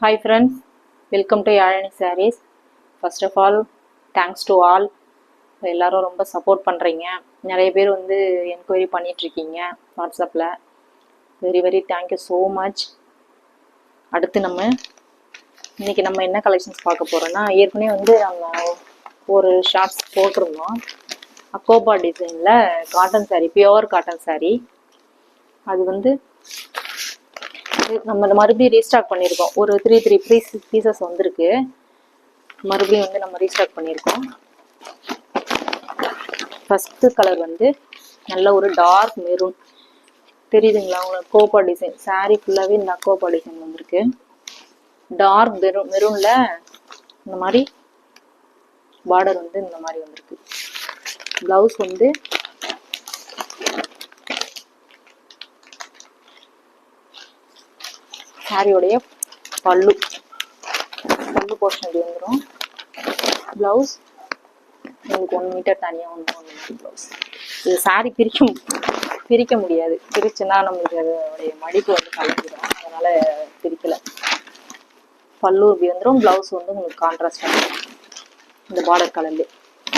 Hi friends, welcome to Yalini Sarees. First of all, thanks to all. எல்லாரும் ரொம்ப support பண்ணுறீங்க. நிறைய பேர் வந்து என்கொயரி பண்ணிகிட்ருக்கீங்க வாட்ஸ்அப்பில். Very very thank you so much. அடுத்து இன்றைக்கி நம்ம என்ன கலெக்ஷன்ஸ் பார்க்க போகிறோன்னா, ஏற்கனவே வந்து நம்ம ஒரு ஷார்ட்ஸ் போட்டிருந்தோம். அக்கோபா டிசைனில் cotton sari, pure cotton sari. அது வந்து நம்ம மறுபடியும் ரீஸ்டாக் பண்ணியிருக்கோம். ஒரு த்ரீ பீசஸ் வந்திருக்கு. மறுபடியும் வந்து நம்ம ரீஸ்டாக் பண்ணியிருக்கோம். ஃபஸ்ட்டு கலர் வந்து நல்ல ஒரு டார்க் மெரூன் தெரியுதுங்களா உங்களுக்கு? கோபா டிசைன் சாரீ ஃபுல்லாகவே இந்த கோபா டிசைன் வந்திருக்கு. டார்க் மெரூனில் இந்த மாதிரி பார்டர் வந்து இந்த மாதிரி வந்திருக்கு. ப்ளவுஸ் வந்து சாரியோடைய பல்லு போர்ஷன் இப்படி வந்துடும். ப்ளவுஸ் உங்களுக்கு 1 மீட்டர் தனியாக வந்துடும். ப்ளவுஸ் இது சாரி பிரிக்க முடியாது. பிரிச்சுன்னா நம்மளுக்கு அதோடைய மடிப்பு வந்து கலந்துடும். அதனால் பிரிக்கலை. பல்லு இப்படி வந்துடும். ப்ளவுஸ் வந்து உங்களுக்கு கான்ட்ராஸ்டாக இருக்கும் இந்த பார்டர் கலர்லேயே.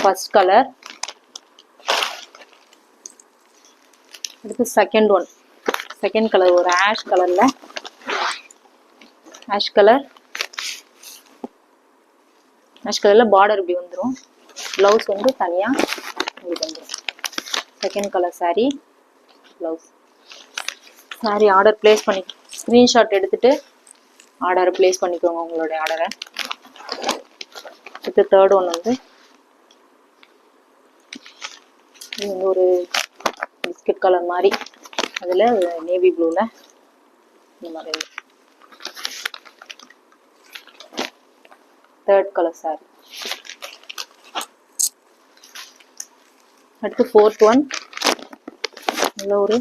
First colour. அடுத்து செகண்ட் கலர் ஒரு ஆஷ் கலரில் ஆஷ் கலரில் பார்டர் இப்படி வந்துடும். ப்ளவுஸ் வந்து தனியாக இப்படி வந்துடும். Second colour sari blouse. Sari order place பண்ணி ஸ்க்ரீன்ஷாட் எடுத்துகிட்டு ஆர்டரை ப்ளேஸ் பண்ணிக்கோங்க, உங்களுடைய ஆர்டரை. அடுத்து தேர்ட் ஒன் வந்து இது வந்து ஒரு பிஸ்கட் கலர் மாதிரி, அதில் நேவி ப்ளூவில் இந்த மாதிரி தேர்ட் கலர் சாரி. அடுத்து ஃபோர்த் ஒன் நல்ல ஒரு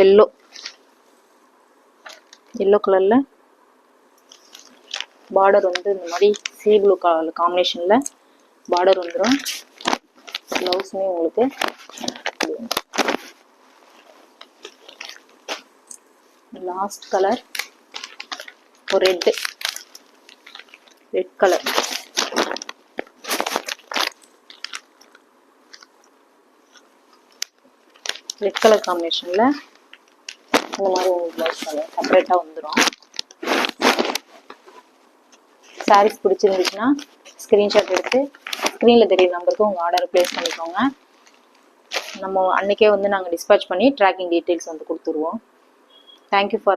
எல்லோ கலரில் பார்டர் வந்து இந்த மாதிரி சீ ப்ளூ கலர் காம்பினேஷனில் பார்டர் வந்துடும். ப்ளவுஸுமே உங்களுக்கு லாஸ்ட் கலர் ஒரு ரெட் கலர். ரெட் கலர் காம்பினேஷனில் இந்த மாதிரி உங்களுக்கு ப்ளவுஸ் கலர் செப்பரேட்டாக வந்துடும். சாரீஸ் பிடிச்சிருந்துச்சுன்னா ஸ்க்ரீன்ஷாட் எடுத்து ஸ்க்ரீனில் தெரியுற நம்பருக்கு உங்கள் ஆர்டரை ப்ளேஸ் பண்ணிக்கோங்க. நம்ம அன்றைக்கே வந்து நாங்கள் டிஸ்பேச் பண்ணி ட்ராக்கிங் டீட்டெயில்ஸ் வந்து கொடுத்துருவோம். Thank you for